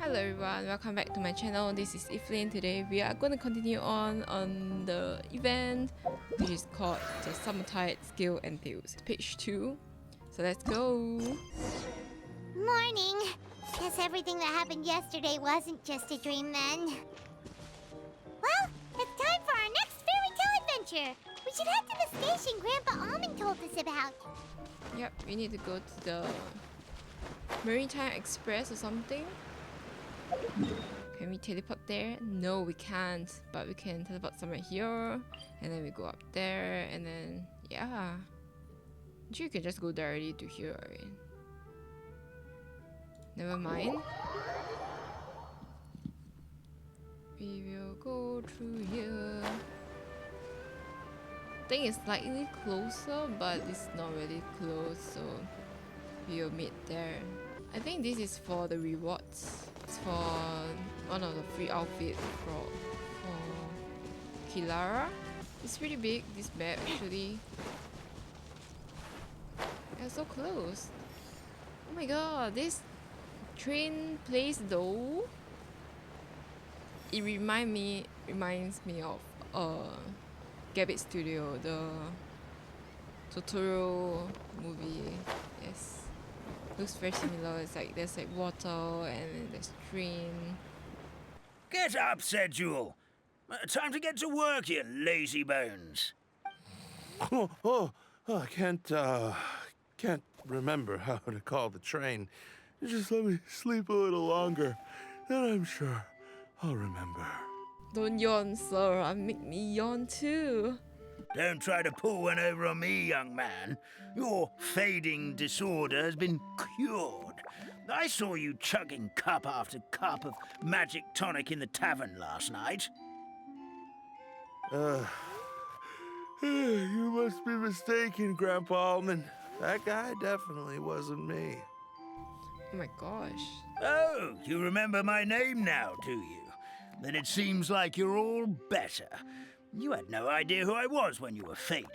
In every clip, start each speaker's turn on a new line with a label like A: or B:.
A: Hello everyone, welcome back to my channel. This is Evelyn. Today we are going to continue on the event which is called the Summertide Skill and Tales, page 2. So let's go.
B: Morning. Guess everything that happened yesterday wasn't just a dream then. Well, it's time for our next fairy tale adventure. We should head to the station Grandpa Almond told us about.
A: Yep, we need to go to the Maritime Express or something. Can we teleport there? No, we can't. But we can teleport somewhere here. And then we go up there. And then, yeah. Actually, you can just go directly to here, right? Never mind. We will go through here. I think it's slightly closer, but it's not really close. So, we will meet there. I think this is for the rewards. It's for one of the free outfits for Kirara. It's pretty big, this map actually. Yeah, so close. Oh my god, this train place though. It reminds me of Gambit Studio, the Totoro movie. Yes. Looks very similar. It's like there's like water and there's train.
C: Get up, said Jewel. Time to get to work, you lazy bones.
D: I can't remember how to call the train. Just let me sleep a little longer, then I'm sure I'll remember.
A: Don't yawn, sir. I make me yawn too.
C: Don't try to pull one over on me, young man. Your fading disorder has been cured. I saw you chugging cup after cup of magic tonic in the tavern last night.
D: You must be mistaken, Grandpa Almond. That guy definitely wasn't me.
A: Oh my gosh.
C: Oh, you remember my name now, do you? Then it seems like you're all better. You had no idea who I was when you were fading.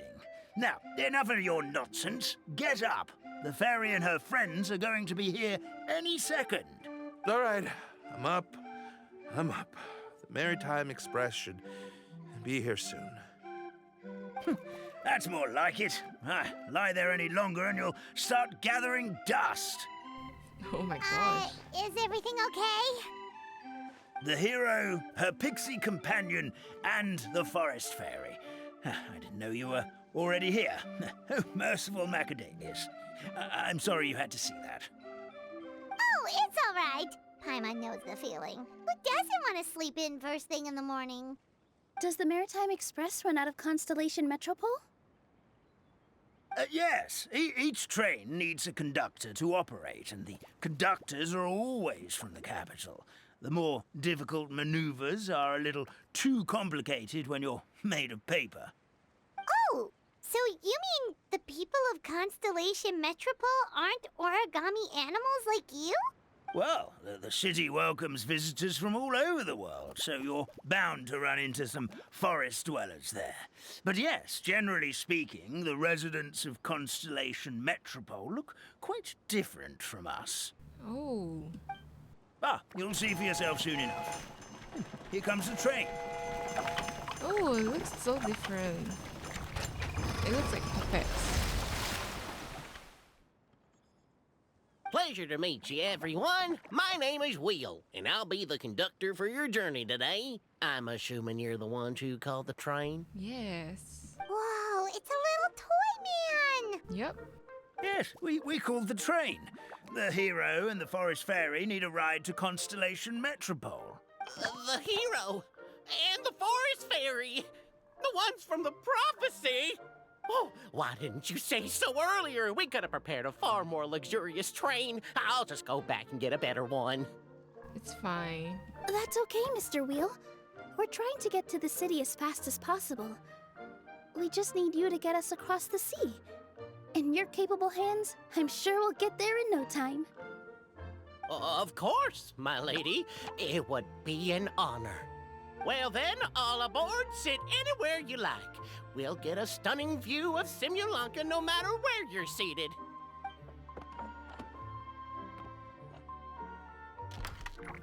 C: Now, enough of your nonsense. Get up. The fairy and her friends are going to be here any second.
D: All right, I'm up. The Maritime Express should be here soon.
C: That's more like it. Lie there any longer and you'll start gathering dust.
A: Oh my gosh.
B: Is everything okay?
C: The hero, her pixie companion, and the forest fairy. I didn't know you were already here. Oh, merciful macadamias. I'm sorry you had to see that.
B: Oh, it's all right. Paimon knows the feeling. Who doesn't want to sleep in first thing in the morning?
E: Does the Maritime Express run out of Constellation Metropole?
C: Yes, each train needs a conductor to operate, and the conductors are always from the capital. The more difficult maneuvers are a little too complicated when you're made of paper.
B: Oh, so you mean the people of Constellation Metropole aren't origami animals like you?
C: Well, the city welcomes visitors from all over the world, so you're bound to run into some forest dwellers there. But yes, generally speaking, the residents of Constellation Metropole look quite different from us.
A: Oh.
C: You'll see for yourself soon enough. Here comes the train.
A: Oh, it looks so different. It looks like puppets.
F: Pleasure to meet you, everyone. My name is Will, and I'll be the conductor for your journey today. I'm assuming you're the ones who called the train?
A: Yes.
B: Whoa, it's a little toy man!
A: Yep.
C: Yes, we called the train. The hero and the forest fairy need a ride to Constellation Metropole.
F: The hero and the forest fairy, the ones from the prophecy. Oh, why didn't you say so earlier? We could have prepared a far more luxurious train. I'll just go back and get a better one.
A: It's fine.
E: That's okay, Mr. Wheel. We're trying to get to the city as fast as possible. We just need you to get us across the sea. In your capable hands, I'm sure we'll get there in no time.
F: Of course, my lady. It would be an honor. Well then, all aboard, sit anywhere you like. We'll get a stunning view of Simulanka no matter where you're seated.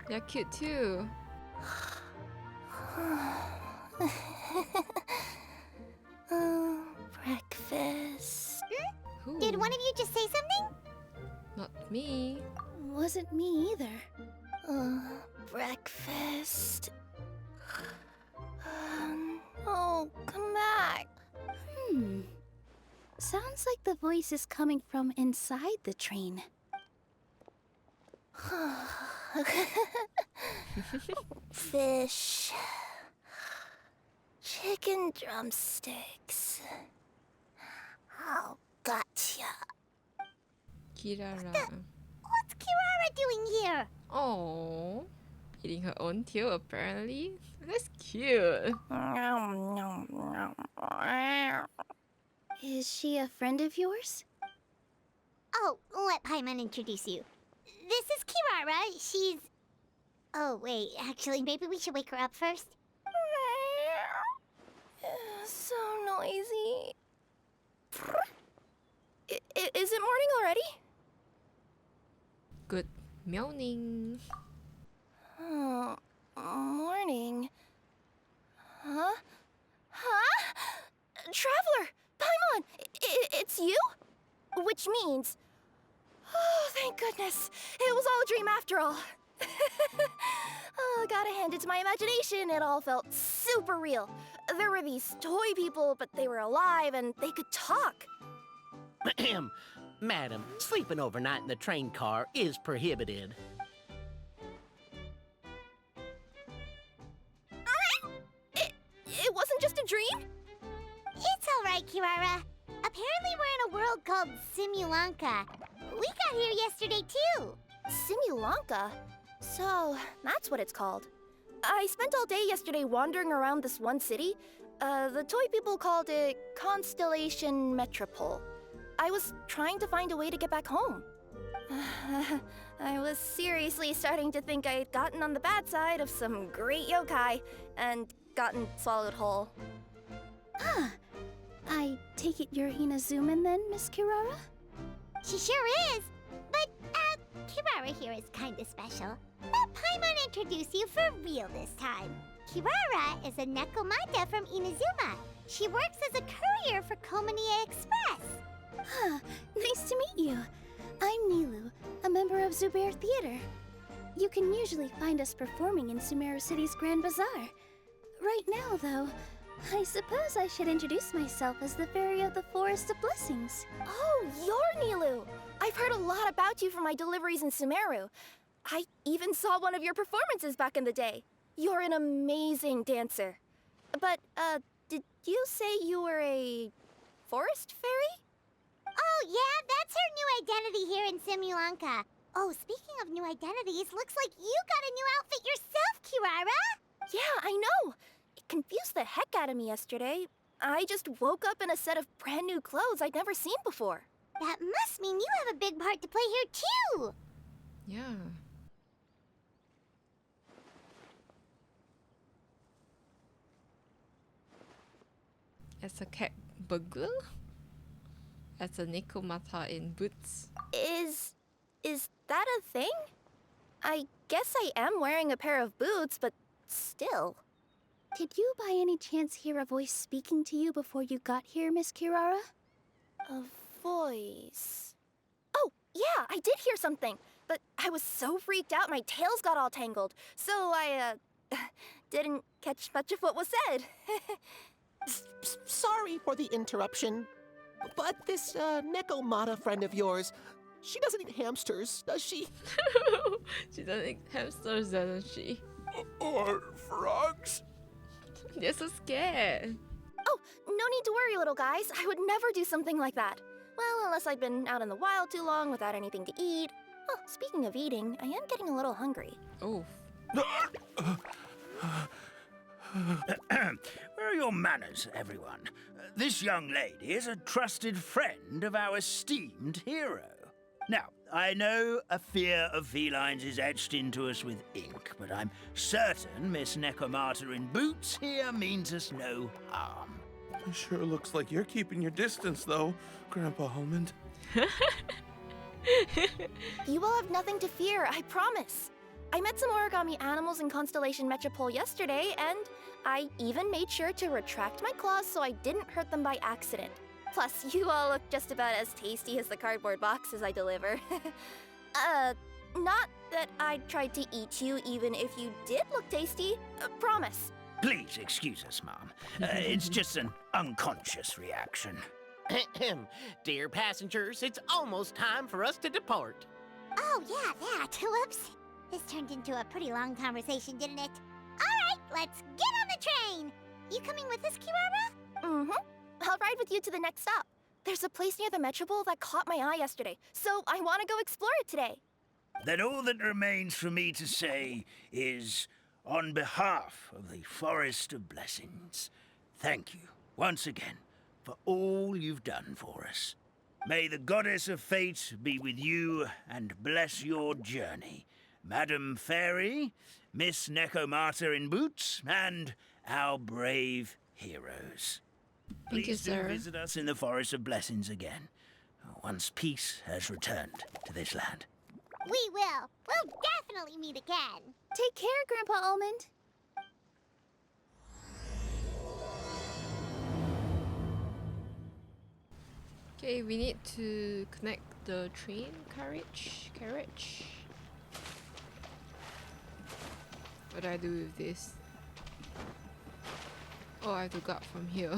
A: They're cute too.
E: Breakfast.
A: Who?
B: Did one of you just say something?
A: Not me.
E: Wasn't me either. Breakfast. Oh, come back. Sounds like the voice is coming from inside the train. Fish. Chicken drumsticks. Oh, gotcha.
A: Kirara.
B: What's Kirara doing here?
A: Oh, eating her own tail apparently. That's cute.
E: Is she a friend of yours?
B: Oh, let Paimon introduce you. This is Kirara. She's... Oh, wait. Actually, maybe we should wake her up first.
E: So noisy. Is it morning already?
A: Good morning.
E: Oh, morning. Huh? Traveler! Paimon! It's you? Which means... Oh, thank goodness. It was all a dream after all. Oh, gotta hand it to my imagination. It all felt super real. There were these toy people, but they were alive and they could talk.
F: Madam, sleeping overnight in the train car is prohibited.
E: It wasn't just a dream?
B: It's all right, Kirara. Apparently we're in a world called Simulanka. We got here yesterday, too.
E: Simulanka? So, that's what it's called. I spent all day yesterday wandering around this one city. The toy people called it Constellation Metropole. I was trying to find a way to get back home. I was seriously starting to think I had gotten on the bad side of some great yokai and gotten swallowed whole. I take it you're Inazuman then, Miss Kirara?
B: She sure is. But, Kirara here is kinda special. Let Paimon introduce you for real this time. Kirara is a Nekomata from Inazuma. She works as a courier for Komania Express.
E: Nice to meet you. I'm Nilu, a member of Zubair Theater. You can usually find us performing in Sumeru City's Grand Bazaar. Right now, though, I suppose I should introduce myself as the Fairy of the Forest of Blessings. Oh, you're Nilu! I've heard a lot about you from my deliveries in Sumeru. I even saw one of your performances back in the day. You're an amazing dancer. But, did you say you were a forest fairy?
B: Oh, yeah, that's her new identity here in Simulanka. Oh, speaking of new identities, looks like you got a new outfit yourself, Kirara!
E: Yeah, I know. It confused the heck out of me yesterday. I just woke up in a set of brand new clothes I'd never seen before.
B: That must mean you have a big part to play here, too!
A: Yeah. As a cat burglar? As a Nekomata in boots?
E: Is that a thing? I guess I am wearing a pair of boots, but still. Did you by any chance hear a voice speaking to you before you got here, Miss Kirara? A voice... Oh, yeah, I did hear something. But I was so freaked out my tails got all tangled. So I, didn't catch much of what was said.
F: Sorry for the interruption, but this Nekomata friend of yours, she doesn't eat hamsters, does she?
A: She doesn't eat hamsters, doesn't she?
D: Or frogs?
A: They're so scared.
E: Oh, no need to worry, little guys. I would never do something like that. Well, unless I've been out in the wild too long without anything to eat. Oh, speaking of eating, I am getting a little hungry.
A: Oh.
C: Where are your manners, everyone? This young lady is a trusted friend of our esteemed hero. Now, I know a fear of felines is etched into us with ink, but I'm certain Miss Nekomata in boots here means us no harm.
D: It sure looks like you're keeping your distance, though, Grandpa Almond.
E: You will have nothing to fear, I promise. I met some origami animals in Constellation Metropole yesterday, and I even made sure to retract my claws so I didn't hurt them by accident. Plus, you all look just about as tasty as the cardboard boxes I deliver. Not that I tried to eat you even if you did look tasty. Promise.
C: Please excuse us, Mom. It's just an unconscious reaction.
F: Dear passengers, it's almost time for us to depart.
B: Oh, yeah, that. Whoops. This turned into a pretty long conversation, didn't it? All right, let's get on the train. You coming with us, Kirara?
E: Mm-hmm. I'll ride with you to the next stop. There's a place near the Metropole that caught my eye yesterday, so I want to go explore it today.
C: Then all that remains for me to say is, on behalf of the Forest of Blessings, thank you once again for all you've done for us. May the Goddess of Fate be with you and bless your journey, Madam Fairy, Miss Nekomata in boots, and our brave heroes.
A: Thank you,
C: Please do
A: sir.
C: visit us in the Forest of Blessings again, once peace has returned to this land.
B: We will. We'll definitely meet again.
E: Take care, Grandpa Almond.
A: Okay, we need to connect the train carriage. What do I do with this? Oh, I have to go up from here.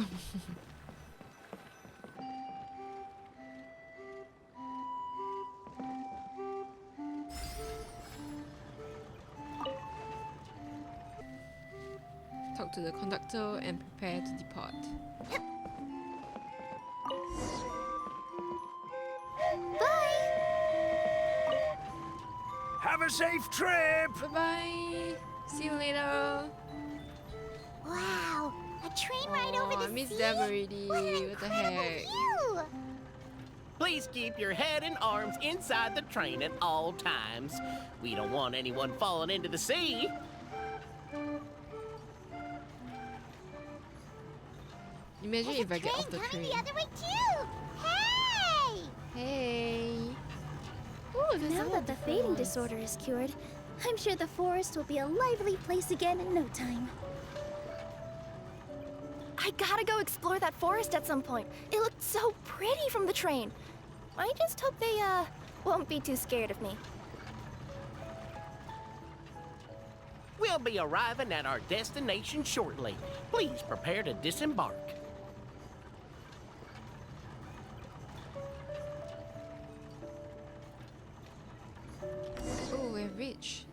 A: Talk to the conductor and prepare to depart.
C: Have a safe trip!
A: Bye bye. See you later.
B: Wow, a train ride over
A: I
B: the
A: missed
B: sea?
A: them already.
B: What an
A: What the
B: incredible
A: heck?
B: view!
F: Please keep your head and arms inside the train at all times. We don't want anyone falling into the sea.
A: Imagine
B: There's
A: if
B: a
A: I get off the
B: train coming
A: train.
B: the other way too. Hey!
A: Hey. Ooh, there's
E: Now
A: a
E: that the fading disorder is cured, I'm sure the forest will be a lively place again in no time. I gotta go explore that forest at some point. It looked so pretty from the train. I just hope they, won't be too scared of me.
F: We'll be arriving at our destination shortly. Please prepare to disembark.
A: Oh, we're rich.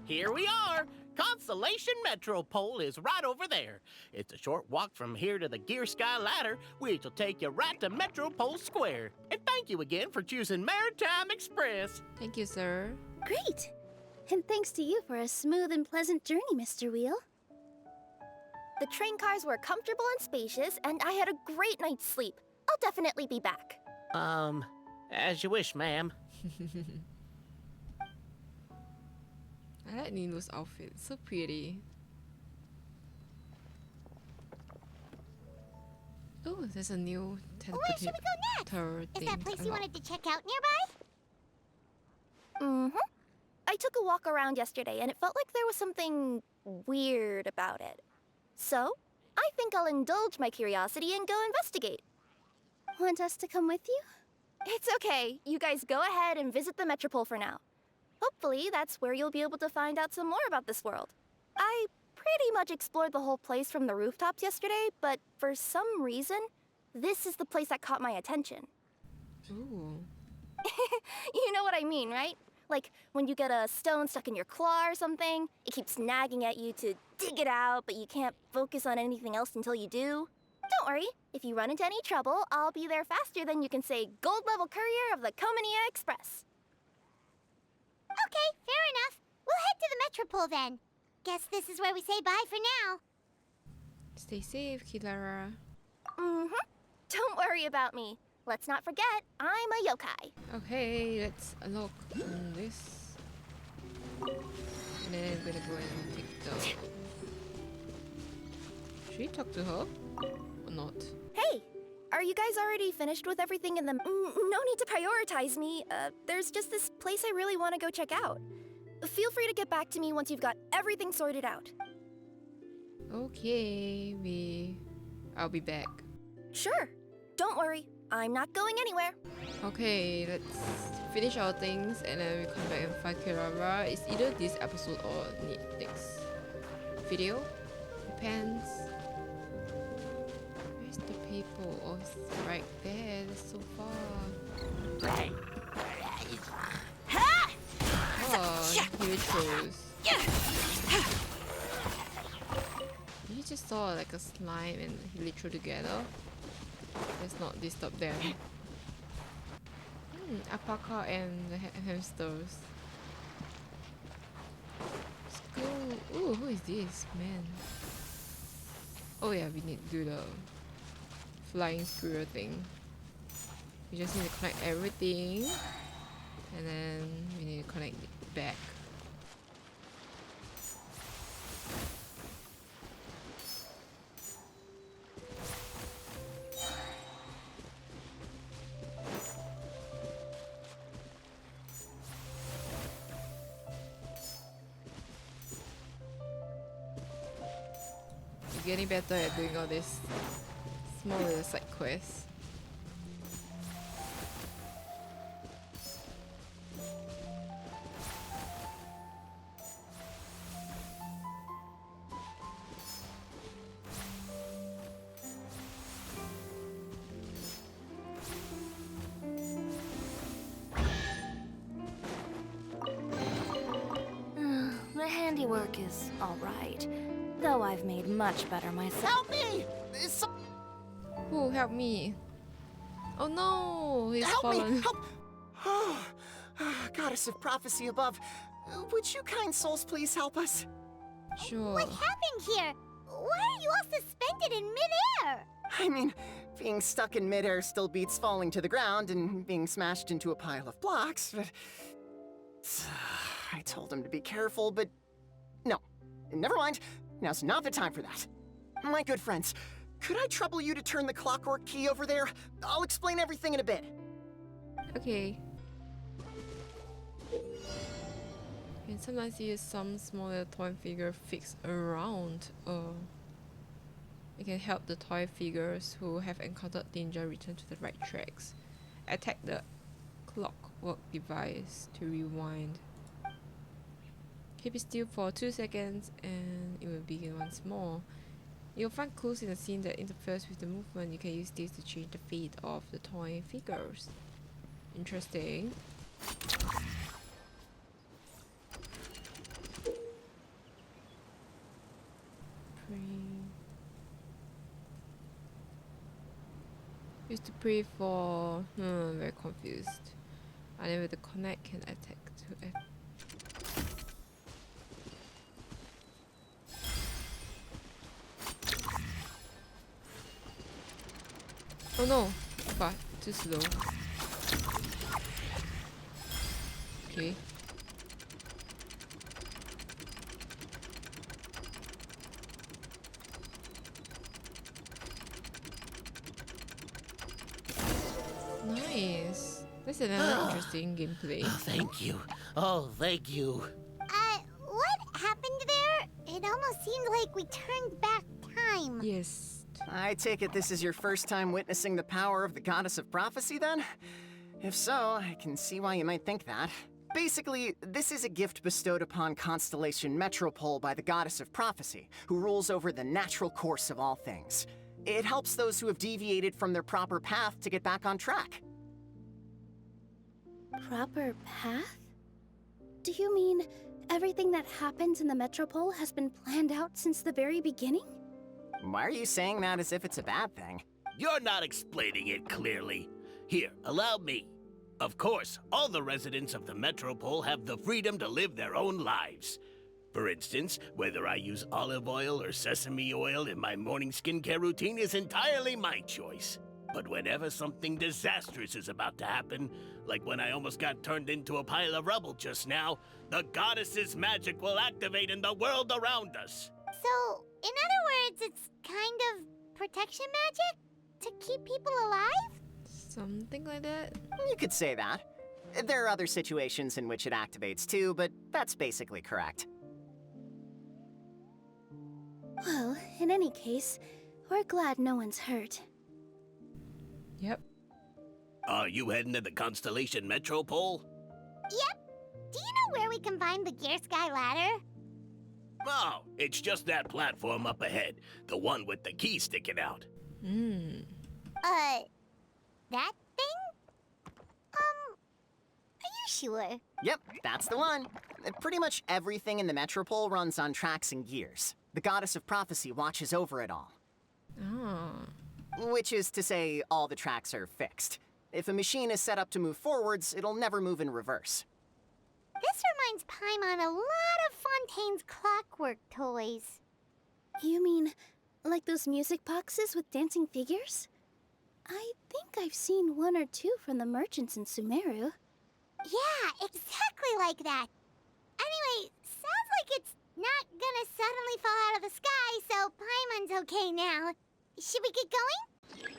F: Here we are. Constellation Metropole is right over there. It's a short walk from here to the Gear Sky Ladder, which will take you right to Metropole Square. And thank you again for choosing Maritime Express.
A: Thank you, sir.
E: Great! And thanks to you for a smooth and pleasant journey, Mr. Wheel. The train cars were comfortable and spacious, and I had a great night's sleep. I'll definitely be back.
F: As you wish, ma'am.
A: I like Ninu's outfit. So pretty. Oh, there's a new
B: Where should we go next?
A: teleporter
B: Is
A: thing.
B: that place you
A: unlocked.
B: wanted to check out nearby?
E: Mm-hmm. I took a walk around yesterday, and it felt like there was something weird about it. So, I think I'll indulge my curiosity and go investigate. Want us to come with you? It's okay. You guys go ahead and visit the Metropole for now. Hopefully, that's where you'll be able to find out some more about this world. I pretty much explored the whole place from the rooftops yesterday, but for some reason, this is the place that caught my attention.
A: Ooh.
E: You know what I mean, right? Like when you get a stone stuck in your claw or something, it keeps nagging at you to dig it out, but you can't focus on anything else until you do. Don't worry, if you run into any trouble, I'll be there faster than you can say gold level courier of the Comania Express.
B: Okay, fair enough. We'll head to the Metropole then. Guess this is where we say bye for now.
A: Stay safe, Kirara.
E: Mm-hmm. Don't worry about me. Let's not forget, I'm a yokai.
A: Okay, let's unlock this. And then I'm gonna go and take the... Should we talk to her? Or not?
E: Hey, are you guys already finished with everything in the... No need to prioritize me. There's just this place I really want to go check out. Feel free to get back to me once you've got everything sorted out.
A: Okay, I'll be back.
E: Sure. Don't worry. I'm not going anywhere.
A: Okay, let's finish our things and then we come back and fight Kirara. It's either this episode or next video. Depends. Where's the people? Oh, it's right there. It's so far. Oh, here it goes. You just saw like a slime and he threw together. Let's not disturb them. Alpaca and the hamsters. Let's go. Ooh, who is this man? Oh yeah, we need to do the flying squirrel thing. We just need to connect everything and then we need to connect it back. You're getting better at doing all this small little side quests.
E: The handiwork is all right, though I've made much better myself.
F: Help me!
A: Who help me? Oh no, he's
F: Help
A: fallen.
F: me! Help! Oh, Goddess of Prophecy above, would you kind souls please help us?
A: Sure.
B: What happened here? Why are you all suspended in midair?
F: I mean, being stuck in midair still beats falling to the ground and being smashed into a pile of blocks, but... I told him to be careful, but... No. Never mind. Now's not the time for that. My good friends, could I trouble you to turn the clockwork key over there? I'll explain everything in a bit.
A: Okay. And sometimes use some smaller toy figure fixed around. It can help the toy figures who have encountered danger return to the right tracks. Attack the clockwork device to rewind. Keep it still for 2 seconds and it will begin once more. You'll find clues in the scene that interferes with the movement. You can use this to change the fate of the toy figures. Interesting. Used to pray for... very confused. Unable to connect, can attack to Oh no! But too slow. Okay. Nice. That's another interesting gameplay.
F: Thank you. Oh, thank you.
B: What happened there? It almost seemed like we turned back time.
A: Yes.
F: I take it this is your first time witnessing the power of the Goddess of Prophecy, then? If so, I can see why you might think that. Basically, this is a gift bestowed upon Constellation Metropole by the Goddess of Prophecy, who rules over the natural course of all things. It helps those who have deviated from their proper path to get back on track.
E: Proper path? Do you mean everything that happens in the Metropole has been planned out since the very beginning?
F: Why are you saying that as if it's a bad thing?
G: You're not explaining it clearly. Here, allow me. Of course, all the residents of the Metropole have the freedom to live their own lives. For instance, whether I use olive oil or sesame oil in my morning skincare routine is entirely my choice. But whenever something disastrous is about to happen, like when I almost got turned into a pile of rubble just now, the goddess's magic will activate in the world around us.
B: So, in other words, it's kind of protection magic? To keep people alive?
A: Something like that.
F: You could say that.
H: There are other situations in which it activates too, but that's basically correct.
E: Well, in any case, we're glad no one's hurt.
A: Yep.
G: Are you heading to the Constellation Metropole?
B: Yep. Do you know where we can find the Gear Sky ladder?
G: Oh, it's just that platform up ahead. The one with the key sticking out.
B: That thing? Are you sure?
H: Yep, that's the one. Pretty much everything in the Metropole runs on tracks and gears. The Goddess of Prophecy watches over it all.
A: Oh.
H: Which is to say, all the tracks are fixed. If a machine is set up to move forwards, it'll never move in reverse.
B: This reminds Paimon a lot of Fontaine's clockwork toys.
E: You mean, like those music boxes with dancing figures? I think I've seen one or two from the merchants in Sumeru.
B: Yeah, exactly like that. Anyway, sounds like it's not gonna suddenly fall out of the sky, so Paimon's okay now. Should we get going?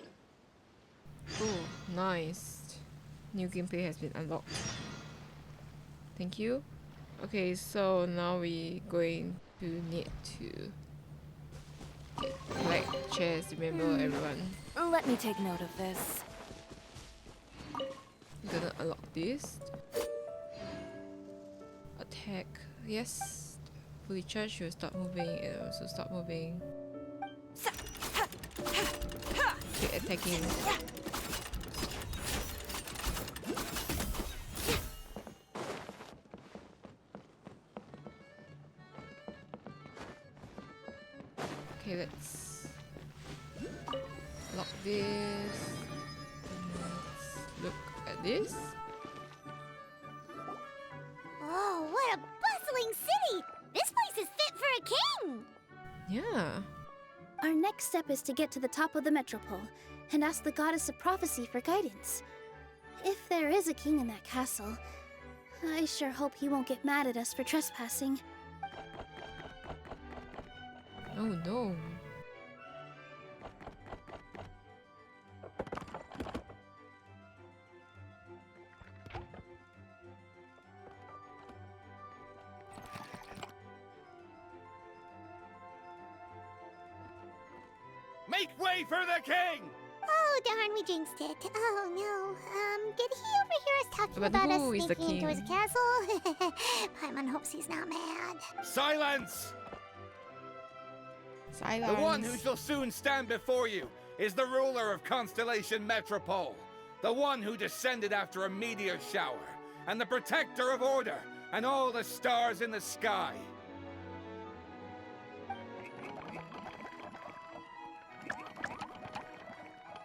A: Oh, nice. New gameplay has been unlocked. Thank you. Okay, so now we going to need to get black chairs, remember everyone.
I: Let me take note of this.
A: Gonna unlock this. Attack, yes. Fully charged, you'll stop moving and also stop moving. Okay, attacking. Okay, let's lock this. Let's look at this.
B: Oh, what a bustling city! This place is fit for a king!
A: Yeah.
E: Our next step is to get to the top of the Metropole and ask the Goddess of Prophecy for guidance. If there is a king in that castle, I sure hope he won't get mad at us for trespassing.
A: Oh no.
D: Make way for the king!
B: Oh, darn, we jinxed it. Oh, no. Did he overhear us talking
A: But
B: about
A: who
B: us
A: is the
B: sneaking into his
A: king?
B: castle? Paimon hopes he's not mad.
D: Silence!
A: Silence.
J: The one who shall soon stand before you is the ruler of Constellation Metropole, the one who descended after a meteor shower, and the protector of order and all the stars in the sky.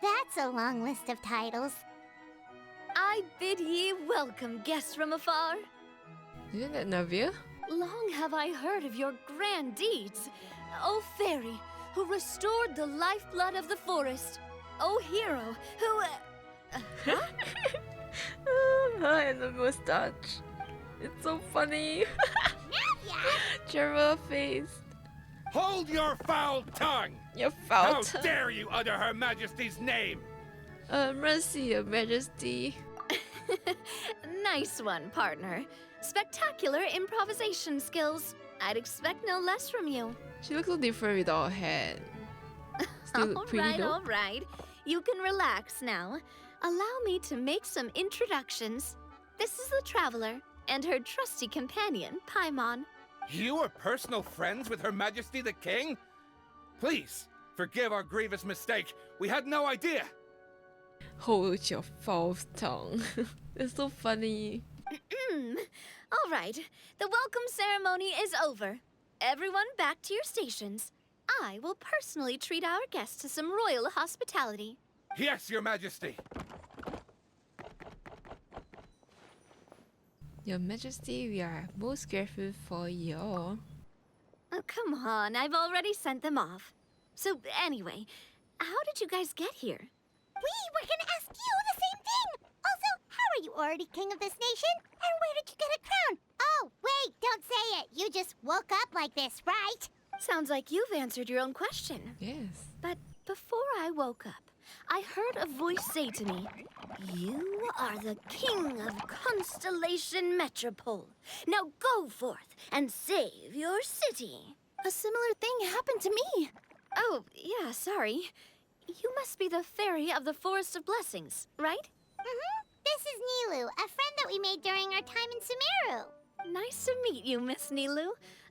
B: That's a long list of titles.
I: I bid ye welcome, guests from afar.
A: Isn't that Navia?
I: Long have I heard of your grand deeds. O fairy, who restored the lifeblood of the forest. O hero, who...
A: Her and the mustache. It's so funny.
B: Navia!
A: Trevor face.
J: Hold your foul tongue!
A: Your
J: How
A: fault.
J: dare you utter Her Majesty's name!
A: Mercy, Your Majesty.
I: Nice one, partner. Spectacular improvisation skills. I'd expect no less from you.
A: She looks so different without her hair. Still pretty though.
I: All right. You can relax now. Allow me to make some introductions. This is the Traveler and her trusty companion, Paimon.
J: You are personal friends with Her Majesty the King? Please, forgive our grievous mistake. We had no idea.
A: Hold your false tongue. It's so funny.
I: All right. The welcome ceremony is over. Everyone back to your stations. I will personally treat our guests to some royal hospitality.
J: Yes, Your Majesty.
A: Your Majesty, we are most grateful for your...
I: Oh, come on. I've already sent them off. So, anyway, how did you guys get here?
B: We were gonna ask you the same thing! Also, how are you already king of this nation? And where did you get a crown? Oh, wait, don't say it. You just woke up like this, right?
I: Sounds like you've answered your own question.
A: Yes.
I: But before I woke up, I heard a voice say to me, "You are the King of Constellation Metropole. Now go forth and save your city."
E: A similar thing happened to me.
I: Oh, yeah, sorry. You must be the fairy of the Forest of Blessings, right?
B: Mm-hmm. This is Nilu, a friend that we made during our time in Sumeru.
I: Nice to meet you, Miss Nilu.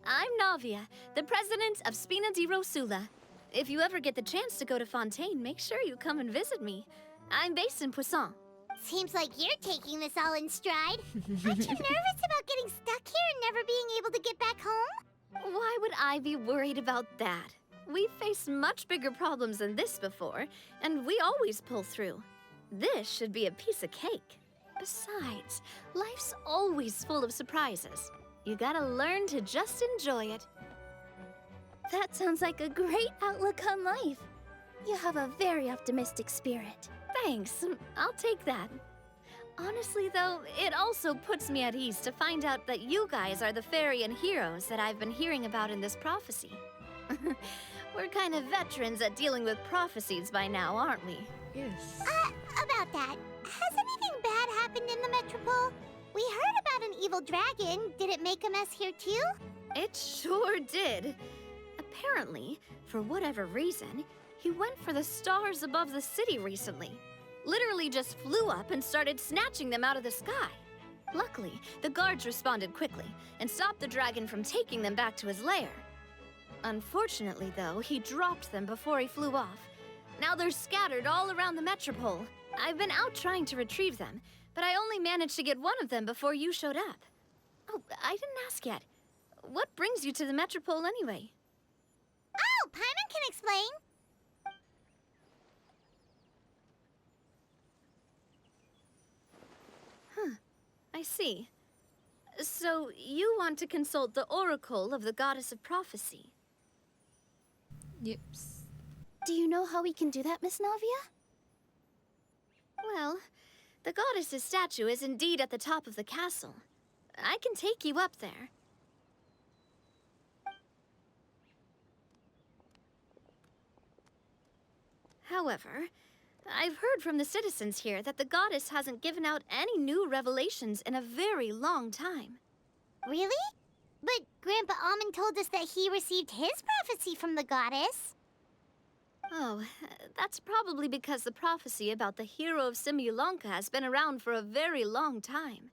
I: I'm Navia, the president of Spina di Rosula. If you ever get the chance to go to Fontaine, make sure you come and visit me. I'm based in Poisson.
B: Seems like you're taking this all in stride. Aren't you nervous about getting stuck here and never being able to get back home?
I: Why would I be worried about that? We've faced much bigger problems than this before, and we always pull through. This should be a piece of cake. Besides, life's always full of surprises. You gotta learn to just enjoy it.
E: That sounds like a great outlook on life. You have a very optimistic spirit.
I: Thanks, I'll take that. Honestly, though, it also puts me at ease to find out that you guys are the fairy and heroes that I've been hearing about in this prophecy. We're kind of veterans at dealing with prophecies by now, aren't we?
A: Yes.
B: About that, has anything bad happened in the Metropole? We heard about an evil dragon. Did it make a mess here too?
I: It sure did. Apparently, for whatever reason, he went for the stars above the city recently. Literally just flew up and started snatching them out of the sky. Luckily, the guards responded quickly and stopped the dragon from taking them back to his lair. Unfortunately, though, he dropped them before he flew off. Now they're scattered all around the Metropole. I've been out trying to retrieve them, but I only managed to get one of them before you showed up. Oh, I didn't ask yet. What brings you to the Metropole anyway?
B: Oh, Paimon can explain.
I: I see. So, you want to consult the Oracle of the Goddess of Prophecy?
A: Yips.
E: Do you know how we can do that, Miss Navia?
I: Well, the goddess's statue is indeed at the top of the castle. I can take you up there. However, I've heard from the citizens here that the goddess hasn't given out any new revelations in a very long time.
B: Really? But Grandpa Almond told us that he received his prophecy from the goddess.
I: Oh, that's probably because the prophecy about the hero of Simulanka has been around for a very long time.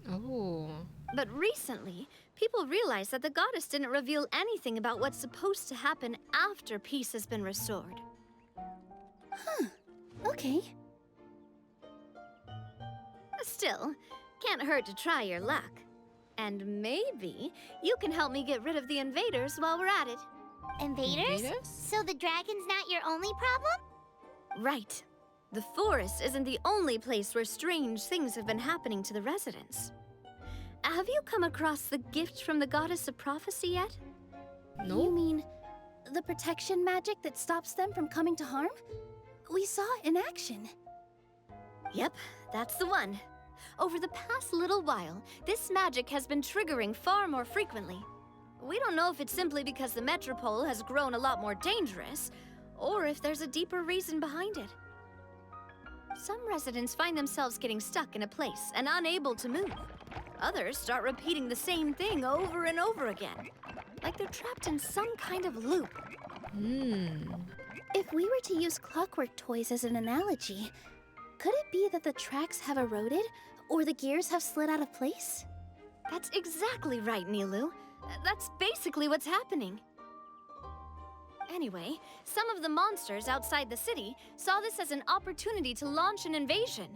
A: Oh.
I: But recently, people realized that the goddess didn't reveal anything about what's supposed to happen after peace has been restored.
E: Huh. Okay.
I: Still, can't hurt to try your luck. And maybe you can help me get rid of the invaders while we're at it.
B: Invaders? So the dragon's not your only problem?
I: Right. The forest isn't the only place where strange things have been happening to the residents. Have you come across the gift from the Goddess of Prophecy yet?
A: No.
E: You mean the protection magic that stops them from coming to harm? We saw it in action.
I: Yep, that's the one. Over the past little while, this magic has been triggering far more frequently. We don't know if it's simply because the Metropole has grown a lot more dangerous, or if there's a deeper reason behind it. Some residents find themselves getting stuck in a place and unable to move. Others start repeating the same thing over and over again, like they're trapped in some kind of loop.
E: If we were to use clockwork toys as an analogy, could it be that the tracks have eroded, or the gears have slid out of place?
I: That's exactly right, Nilu. That's basically what's happening. Anyway, some of the monsters outside the city saw this as an opportunity to launch an invasion.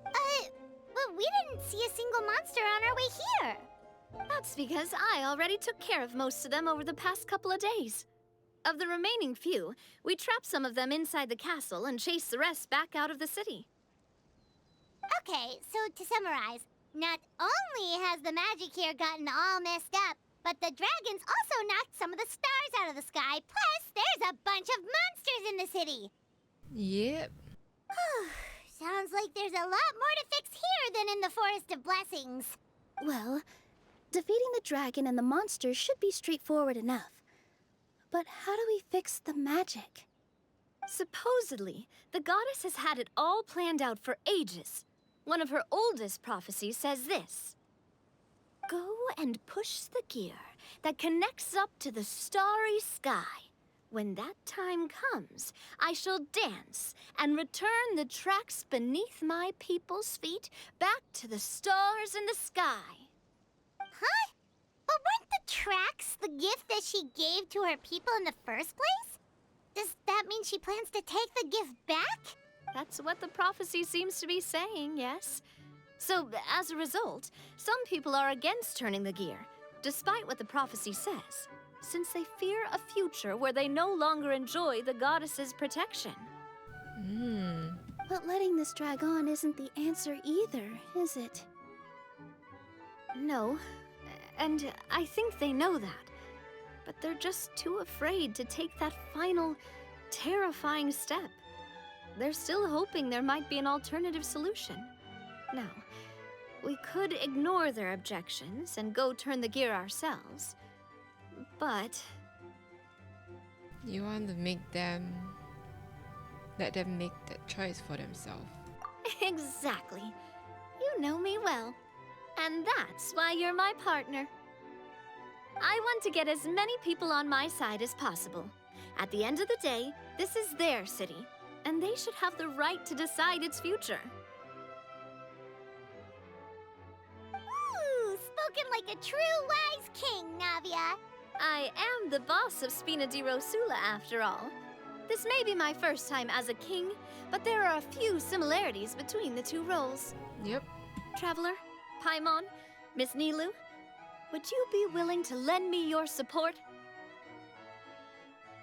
B: But we didn't see a single monster on our way here.
I: That's because I already took care of most of them over the past couple of days. Of the remaining few, we trapped some of them inside the castle and chased the rest back out of the city.
B: Okay, so to summarize, not only has the magic here gotten all messed up, but the dragons also knocked some of the stars out of the sky, plus there's a bunch of monsters in the city.
A: Yep.
B: Sounds like there's a lot more to fix here than in the Forest of Blessings.
E: Well, defeating the dragon and the monsters should be straightforward enough. But how do we fix the magic?
I: Supposedly, the goddess has had it all planned out for ages. One of her oldest prophecies says this: "Go and push the gear that connects up to the starry sky. When that time comes, I shall dance and return the tracks beneath my people's feet back to the stars in the sky."
B: Huh? But weren't the tracks the gift that she gave to her people in the first place? Does that mean she plans to take the gift back?
I: That's what the prophecy seems to be saying, yes. So, as a result, some people are against turning the gear, despite what the prophecy says, since they fear a future where they no longer enjoy the goddess's protection.
E: But letting this drag on isn't the answer either, is it?
I: No, and I think they know that. But they're just too afraid to take that final, terrifying step. They're still hoping there might be an alternative solution. Now, we could ignore their objections and go turn the gear ourselves. But
A: You want to let them make that choice for themselves.
I: exactly. You know me well. And that's why you're my partner. I want to get as many people on my side as possible. At the end of the day, this is their city, and they should have the right to decide its future.
B: Ooh, spoken like a true wise king, Navia.
I: I am the boss of Spina di Rosula, after all. This may be my first time as a king, but there are a few similarities between the two roles.
A: Yep.
I: Traveler, Paimon, Miss Nilu, would you be willing to lend me your support?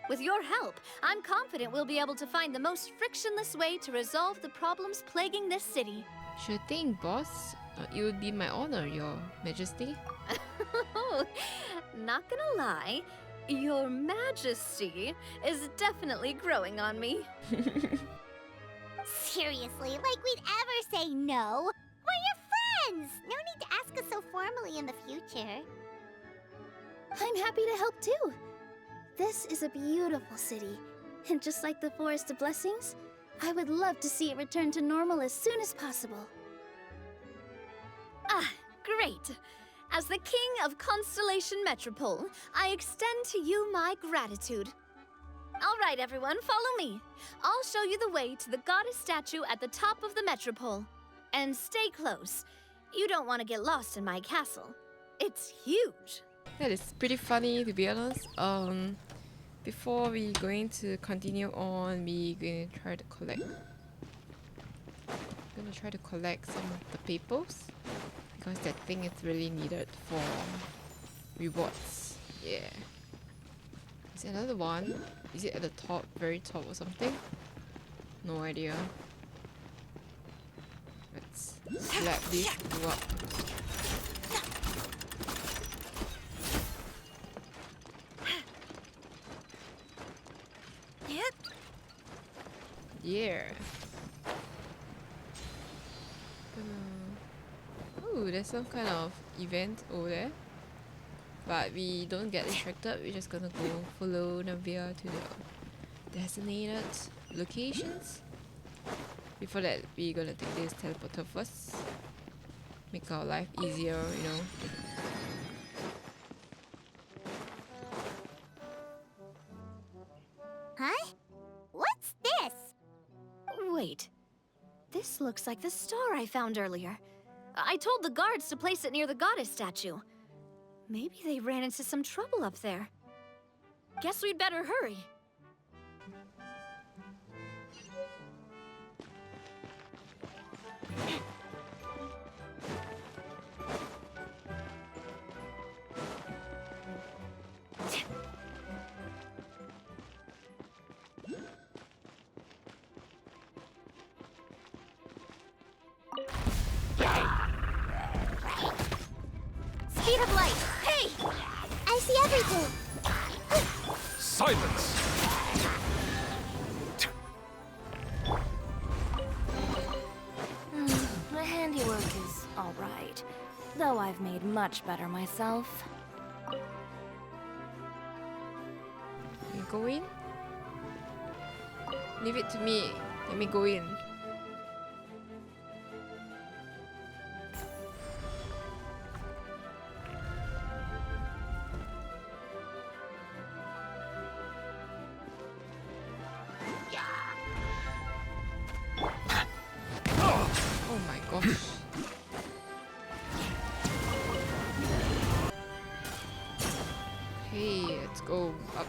I: With your help, I'm confident we'll be able to find the most frictionless way to resolve the problems plaguing this city.
A: Sure thing, boss. It would be my honor, Your Majesty.
I: Not gonna lie, Your Majesty is definitely growing on me.
B: Seriously, like we'd ever say no. We're your friends! No need to ask us so formally in the future.
E: I'm happy to help too. This is a beautiful city, and just like the Forest of Blessings, I would love to see it return to normal as soon as possible.
I: Ah, great! As the King of Constellation Metropole, I extend to you my gratitude. All right, everyone, follow me. I'll show you the way to the goddess statue at the top of the Metropole. And stay close. You don't want to get lost in my castle. It's huge.
A: That is pretty funny, to be honest. Before we going to continue on, we gonna try to collect. Gonna try to collect some of the papers because that thing is really needed for rewards. Yeah. Is there another one? Is it at the top, very top or something? No idea. Let's slap this to go up. Yeah. Oh, there's some kind of event over there. But we don't get distracted, we're just gonna go follow Navia to the designated locations. Before that, we're gonna take this teleporter first. Make our life easier, you know.
B: Huh? What's this?
I: Wait. This looks like the star I found earlier. I told the guards to place it near the goddess statue. Maybe they ran into some trouble up there. Guess we'd better hurry.
B: Speed of light! Hey! I see everything!
J: Silence!
K: The handiwork is all right, though I've made much better myself.
A: We go in. Leave it to me. Let me go in. Oh my gosh. Hey, let's go up.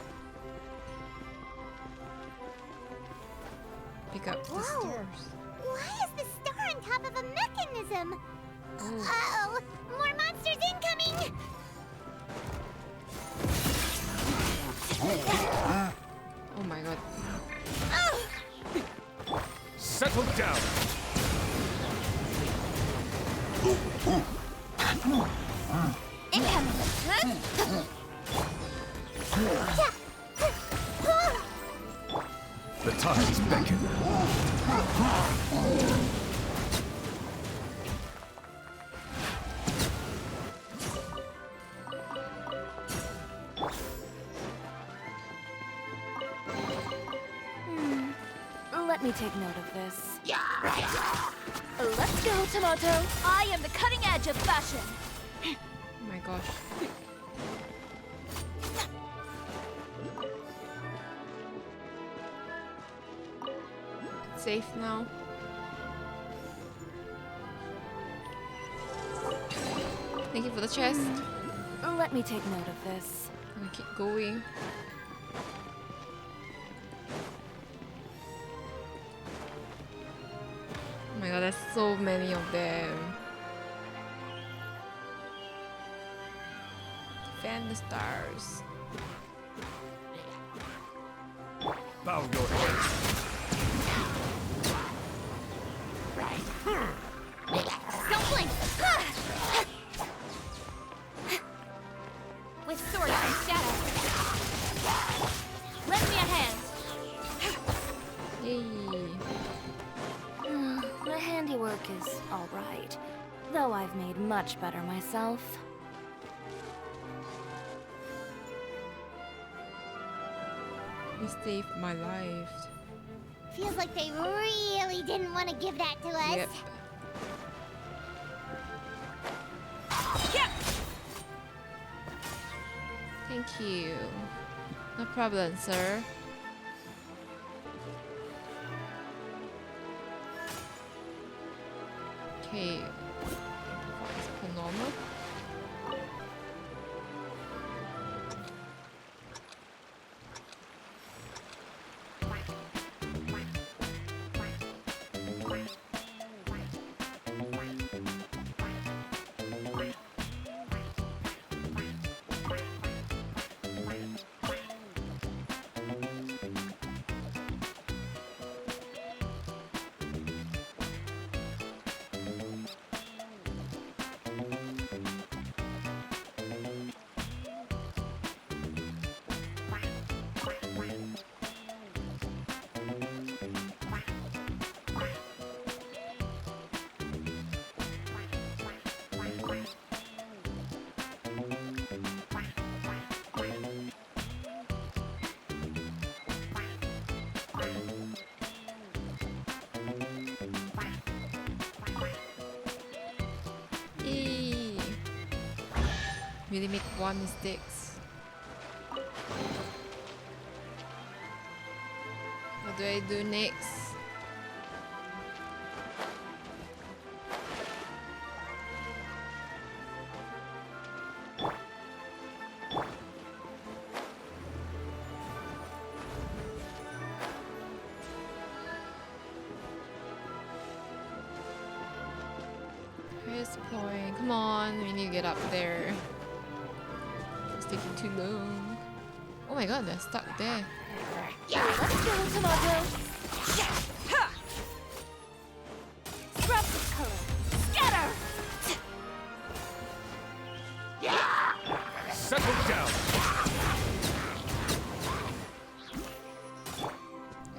A: Pick up the
B: Whoa.
A: stars.
B: Why is the star on top of a mechanism?
A: Oh.
B: Uh-oh! More monsters incoming!
A: Oh my god.
J: Settle down.
B: Incoming!
J: The tides beckon.
K: Let me take note of this. Let's go, Tomato. I am the cutting edge of fashion.
A: Oh my gosh. It's safe now. Thank you for the chest.
K: Let me take note of this.
A: Gonna keep going. Oh my god, there's so many of them. Fan the stars.
J: Bow your head.
B: Don't blink! With sword and shadow. Lend me a hand.
A: Yay.
K: The handiwork is all right, though I've made much better myself.
A: You saved my life.
B: Feels like they really didn't want to give that to us.
A: Yep. Thank you. No problem, sir. Okay. Let's put normal. Yay. Really make one mistakes. What do I do next? Highest point. Come on, we need to get up there. It's taking too long. Oh my god, they're stuck there.
K: Let's go, Tomato. Scraps of color. Scatter!
J: Settle down.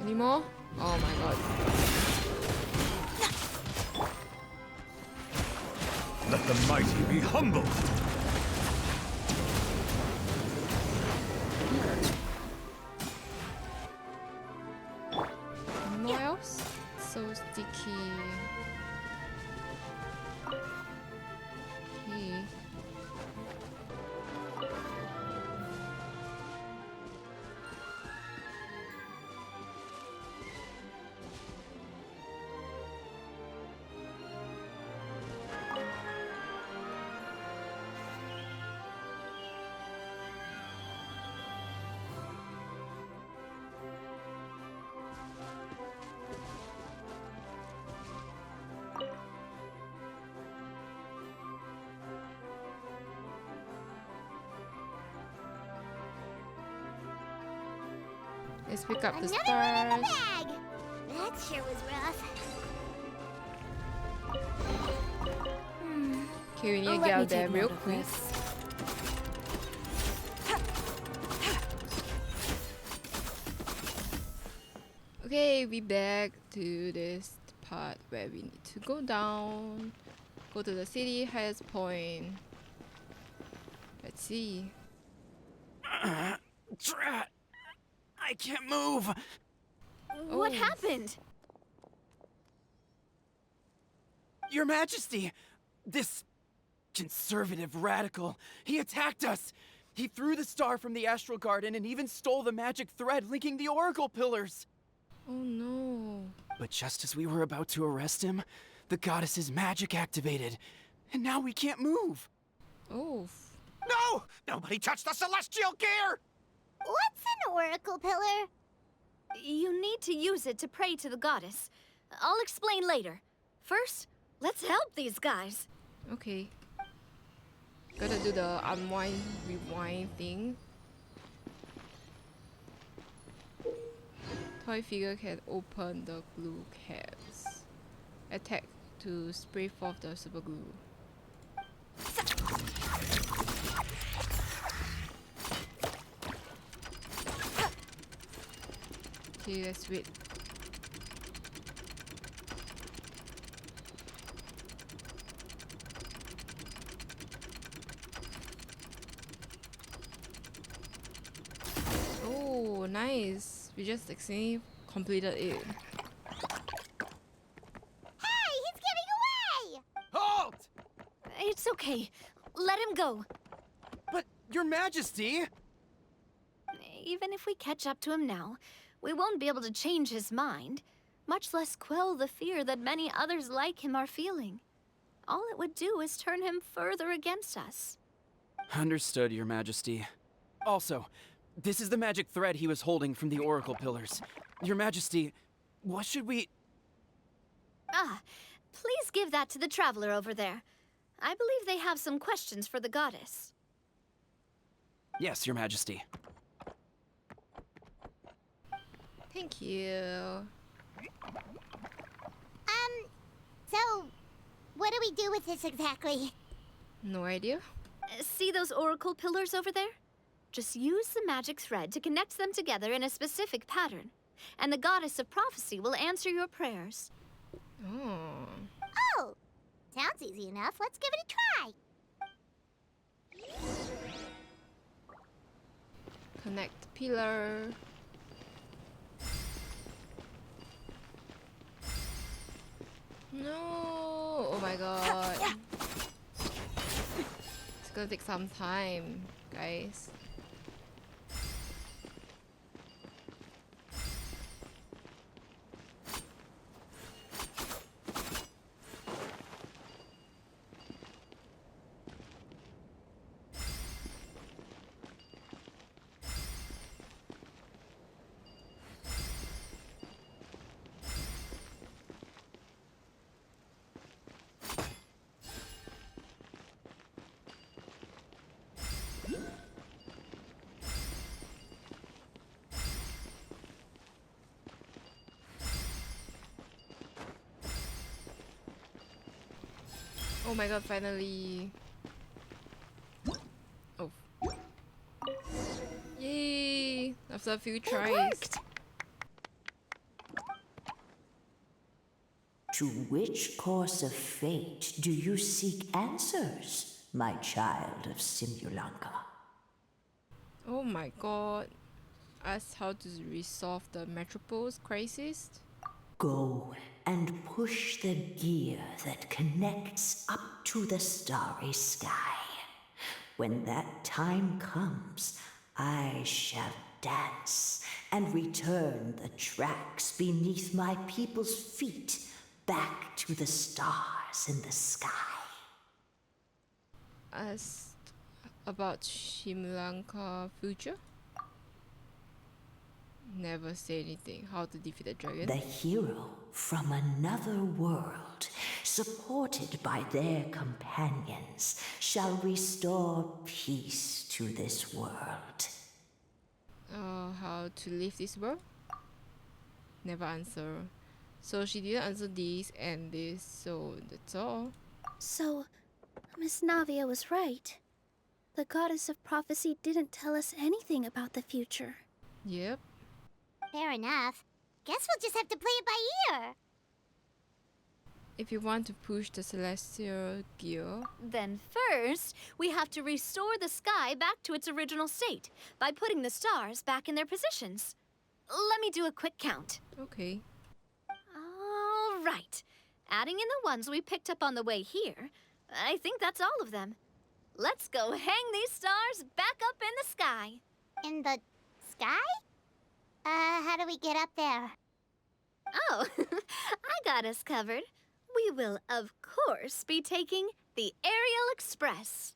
A: Any more? Oh my god.
J: Let the mighty be humble.
A: Let's pick up the
B: Another one in
A: stars.
B: the bag! That sure was rough.
A: Okay, we need to
K: Let
A: get
K: me
A: out there
K: take
A: real
K: note of
A: quick.
K: this.
A: Okay, we back to this part where we need to go down, go to the city highest point. Let's see.
L: Drat! I can't move!
I: What
A: Oh.
I: happened?
L: Your Majesty! This conservative radical, he attacked us! He threw the star from the Astral Garden and even stole the magic thread linking the Oracle Pillars!
A: Oh no.
L: But just as we were about to arrest him, the goddess's magic activated, and now we can't move!
A: Oh.
F: No! Nobody touch the celestial gear!
B: What's an oracle pillar?
I: You need to use it to pray to the goddess. I'll explain later. First, let's help these guys.
A: Okay. Gotta do the unwind, rewind thing. Toy figure can open the glue caps. Attack to spray forth the super glue. Okay, let's wait. Oh, nice. We just accidentally completed it.
B: Hey, he's getting away!
L: Halt!
I: It's okay. Let him go.
L: But, Your Majesty!
I: Even if we catch up to him now, we won't be able to change his mind, much less quell the fear that many others like him are feeling. All it would do is turn him further against us.
L: Understood, Your Majesty. Also, this is the magic thread he was holding from the Oracle Pillars. Your Majesty, what should we...
I: Ah, please give that to the traveler over there. I believe they have some questions for the goddess.
L: Yes, Your Majesty.
A: Thank you.
B: So, what do we do with this exactly?
A: No idea.
I: See those oracle pillars over there? Just use the magic thread to connect them together in a specific pattern, and the goddess of prophecy will answer your prayers.
A: Oh.
B: Oh, sounds easy enough. Let's give it a try.
A: Connect pillar. No! Oh my god. It's gonna take some time, guys. Oh my god, finally. Oh. Yay! After a few tries.
M: To which course of fate do you seek answers, my child of Simulanka?
A: Oh my god. Ask how to resolve the Metropole's crisis.
M: Go and push the gear that connects up to the starry sky. When that time comes, I shall dance and return the tracks beneath my people's feet back to the stars in the sky.
A: Asked about Shimlanka future. Never say anything. How to defeat the dragon.
M: The hero from another world, supported by their companions, shall restore peace to this world.
A: how to leave this world? Never answer. So she didn't answer this and this, so that's all.
E: So, Miss Navia was right. The goddess of prophecy didn't tell us anything about the future.
A: Yep.
B: Fair enough. Guess we'll just have to play it by ear.
A: If you want to push the celestial gear,
I: Then first, we have to restore the sky back to its original state by putting the stars back in their positions. Let me do a quick count.
A: okay.
I: All right. Adding in the ones we picked up on the way here, I think that's all of them. Let's go hang these stars back up in the sky.
B: In the sky? How do we get up there?
I: Oh, I got us covered. We will, of course, be taking the Aerial Express.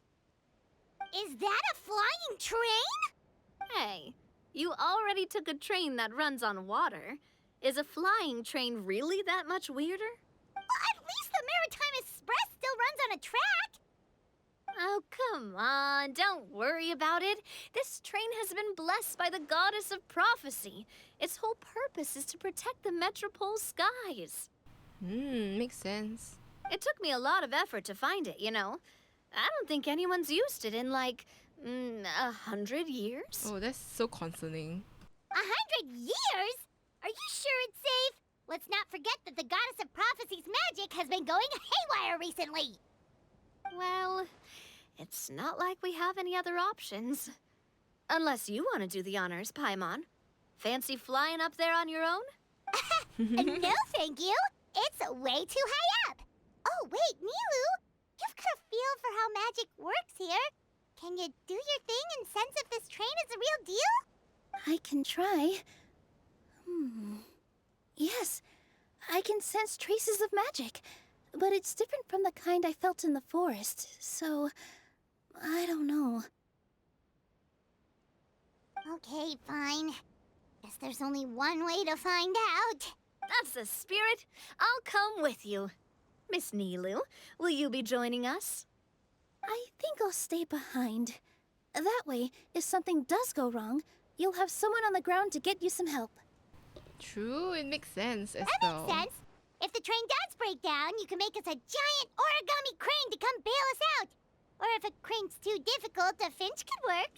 B: Is that a flying train?
I: Hey, you already took a train that runs on water. Is a flying train really that much weirder?
B: Well, at least the Maritime Express still runs on a track.
I: Oh, come on, don't worry about it. This train has been blessed by the goddess of prophecy. Its whole purpose is to protect the Metropole skies.
A: Makes sense.
I: It took me a lot of effort to find it, you know. I don't think anyone's used it in like 100 years.
A: Oh, that's so concerning.
B: 100 years? Are you sure it's safe? Let's not forget that the goddess of prophecy's magic has been going haywire recently.
I: Well, it's not like we have any other options. Unless you want to do the honors, Paimon. Fancy flying up there on your own?
B: No, thank you. It's way too high up. Oh, wait, Nilu. You've got a feel for how magic works here. Can you do your thing and sense if this train is a real deal?
E: I can try. Yes, I can sense traces of magic, but it's different from the kind I felt in the forest, so I don't know.
B: Okay, fine. Guess there's only one way to find out.
I: That's the spirit. I'll come with you. Miss Nilu, will you be joining us?
E: I think I'll stay behind. That way, if something does go wrong, you'll have someone on the ground to get you some help.
A: True, it makes sense as
B: That
A: well.
B: makes sense. If the train does break down, you can make us a giant origami crane to come bail us out. Or if a crane's too difficult, a finch could work.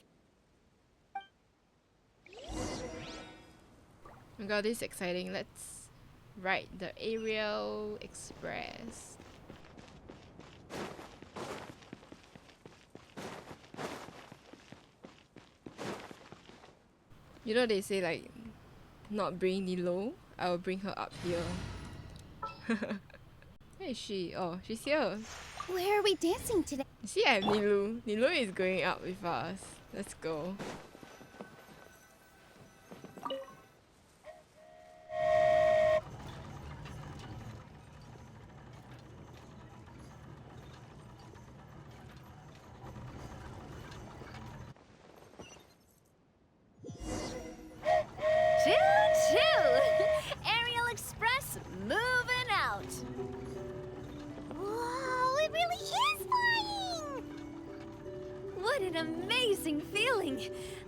A: Oh god, this is exciting. Let's ride the Aerial Express. You know they say like, not bring Nilo, I will bring her up here. Where is she? Oh, she's here.
E: Where are we dancing today?
A: You see, I have Nilu. Nilu is going up with us. Let's go.
I: Choo-choo! Aerial Express moving out.
B: Whoa, it really is flying!
I: What an amazing feeling.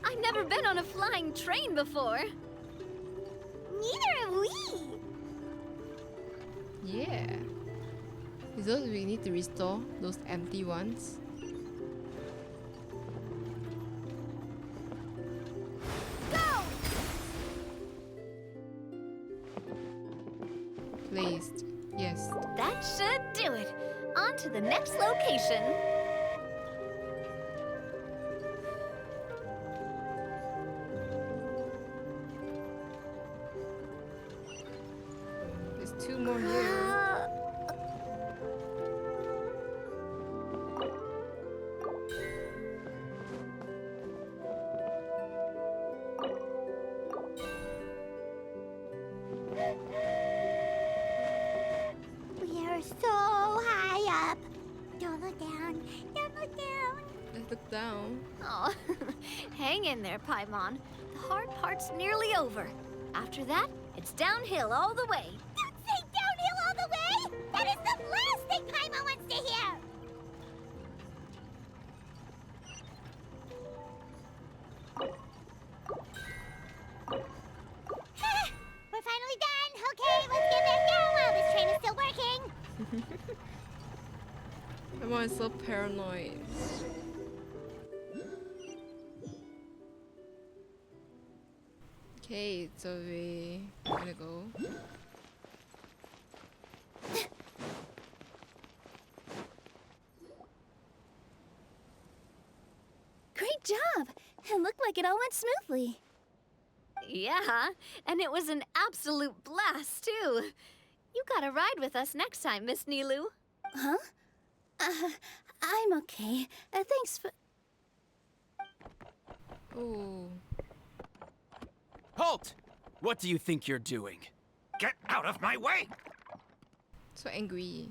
I: I've never been on a flying train before.
B: Neither have we.
A: Yeah. Is those we need to restore those empty ones?
B: Go!
A: Placed. Yes.
I: That should do it. On to the next location.
A: There's two more here.
B: We are so high up. Don't look down. Don't look down.
A: Let's look down.
I: Oh, hang in there, Paimon. The hard part's nearly over. After that, it's downhill all the way.
B: Don't say downhill all the way. That is the last thing Paimon wants to hear.
A: Everyone's so paranoid. Okay, so we're gonna go.
E: Great job! It looked like it all went smoothly.
I: Yeah, and it was an absolute blast, too. You gotta ride with us next time, Miss Nilu.
E: Huh? I'm okay. Thanks for...
A: Ooh.
L: Halt! What do you think you're doing?
N: Get out of my way!
A: So angry.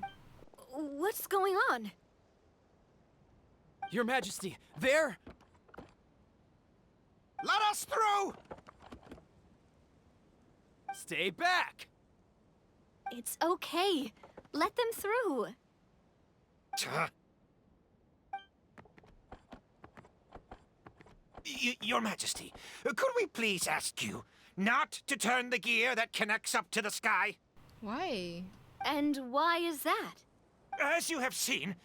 I: What's going on?
L: Your Majesty, there!
N: Let us through!
L: Stay back!
I: It's okay. Let them through.
N: Your Majesty, could we please ask you not to turn the gear that connects up to the sky?
A: Why?
I: And why is that?
N: As you have seen,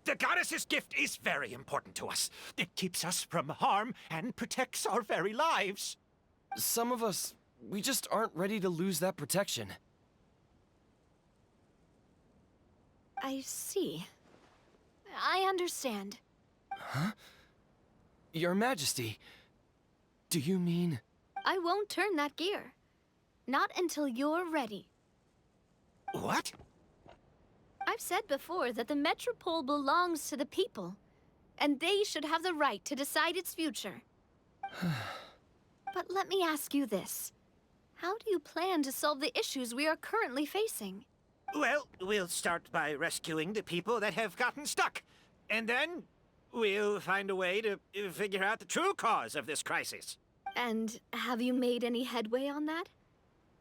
N: the goddess's gift is very important to us. It keeps us from harm and protects our very lives.
L: Some of us, we just aren't ready to lose that protection.
I: I see. I understand.
L: Huh? Your Majesty, do you mean...
I: I won't turn that gear. Not until you're ready.
N: What?
I: I've said before that the Metropole belongs to the people, and they should have the right to decide its future. But let me ask you this. How do you plan to solve the issues we are currently facing?
N: Well, we'll start by rescuing the people that have gotten stuck. And then we'll find a way to figure out the true cause of this crisis.
I: And have you made any headway on that?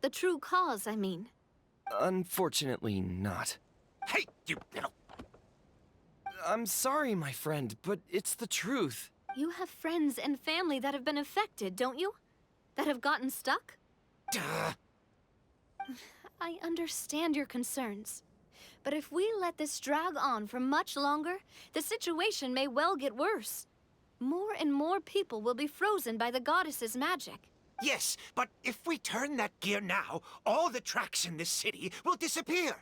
I: The true cause, I mean.
L: Unfortunately not.
N: Hey, you little...
L: I'm sorry, my friend, but it's the truth.
I: You have friends and family that have been affected, don't you? That have gotten stuck?
N: Duh.
I: I understand your concerns. But if we let this drag on for much longer, the situation may well get worse. More and more people will be frozen by the goddess's magic.
N: Yes, but if we turn that gear now, all the tracks in this city will disappear.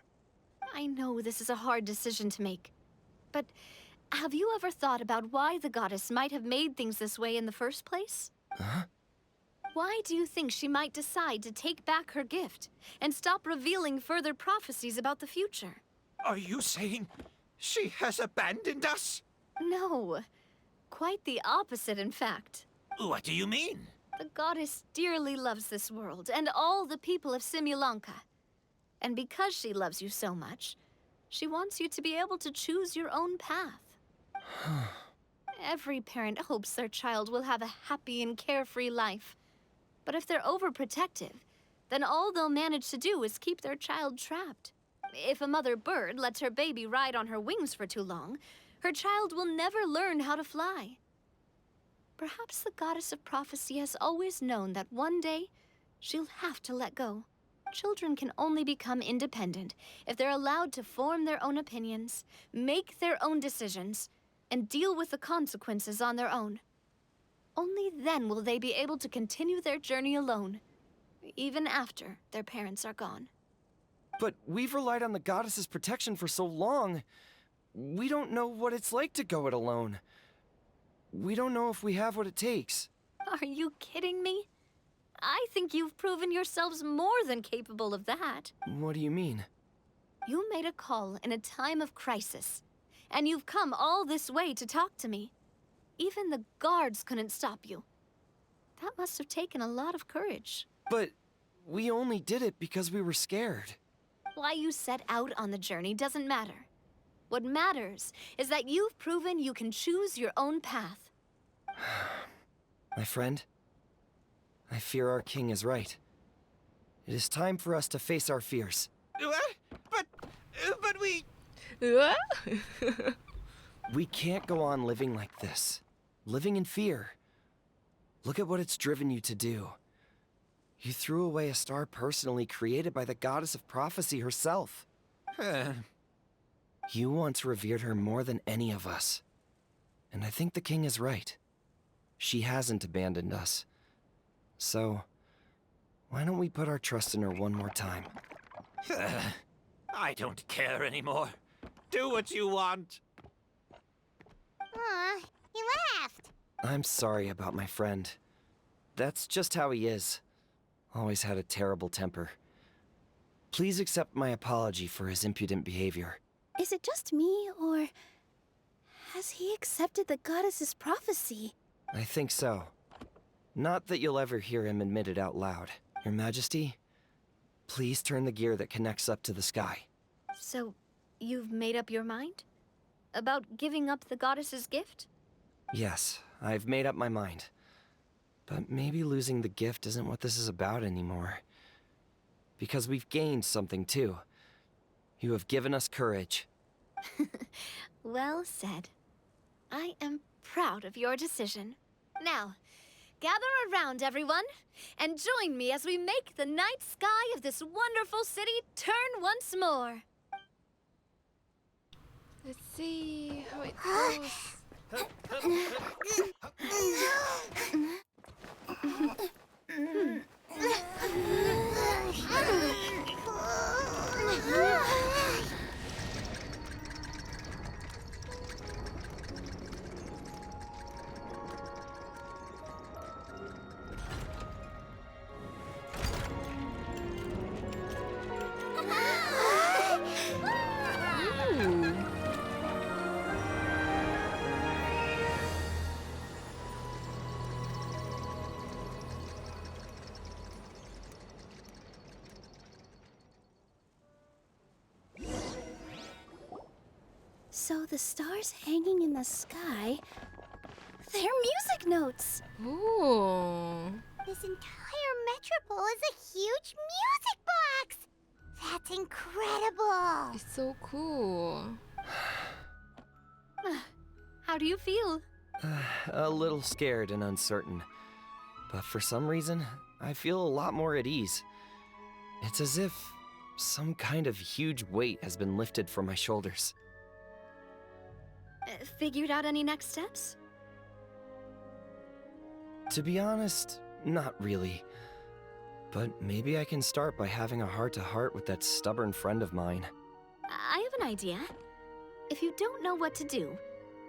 I: I know this is a hard decision to make. But have you ever thought about why the goddess might have made things this way in the first place?
L: Huh?
I: Why do you think she might decide to take back her gift and stop revealing further prophecies about the future?
N: Are you saying she has abandoned us?
I: No. Quite the opposite, in fact.
N: What do you mean?
I: The goddess dearly loves this world and all the people of Simulanka. And because she loves you so much, she wants you to be able to choose your own path. Every parent hopes their child will have a happy and carefree life. But if they're overprotective, then all they'll manage to do is keep their child trapped. If a mother bird lets her baby ride on her wings for too long, her child will never learn how to fly. Perhaps the goddess of prophecy has always known that one day she'll have to let go. Children can only become independent if they're allowed to form their own opinions, make their own decisions, and deal with the consequences on their own. Only then will they be able to continue their journey alone, even after their parents are gone.
L: But we've relied on the goddess's protection for so long. We don't know what it's like to go it alone. We don't know if we have what it takes.
I: Are you kidding me? I think you've proven yourselves more than capable of that.
L: What do you mean?
I: You made a call in a time of crisis, and you've come all this way to talk to me. Even the guards couldn't stop you. That must have taken a lot of courage.
L: But we only did it because we were scared.
I: Why you set out on the journey doesn't matter. What matters is that you've proven you can choose your own path.
L: My friend, I fear our king is right. It is time for us to face our fears.
N: What? But we...
A: What?
L: We can't go on living like this. Living in fear. Look at what it's driven you to do. You threw away a star personally created by the goddess of prophecy herself.
O: You once revered her more than any of us. And I think the king is right. She hasn't abandoned us. So, why don't we put our trust in her one more time?
N: I don't care anymore. Do what you want.
B: Aw, he laughed.
O: I'm sorry about my friend. That's just how he is. Always had a terrible temper. Please accept my apology for his impudent behavior.
E: Is it just me, or has he accepted the goddess's prophecy?
O: I think so. Not that you'll ever hear him admit it out loud. Your Majesty, please turn the gear that connects up to the sky.
I: So, you've made up your mind? About giving up the goddess's gift?
O: Yes, I've made up my mind. But maybe losing the gift isn't what this is about anymore. Because we've gained something too. You have given us courage.
I: Well said. I am proud of your decision. Now, gather around, everyone, and join me as we make the night sky of this wonderful city turn once more.
A: Let's see how it goes.
E: So the stars hanging in the sky, they're music notes.
A: Ooh.
B: This entire metropole is a huge music box! That's incredible!
A: It's so cool.
I: How do you feel?
O: A little scared and uncertain. But for some reason, I feel a lot more at ease. It's as if some kind of huge weight has been lifted from my shoulders.
I: Figured out any next steps?
O: To be honest, not really. But maybe I can start by having a heart-to-heart with that stubborn friend of mine.
I: I have an idea. If you don't know what to do,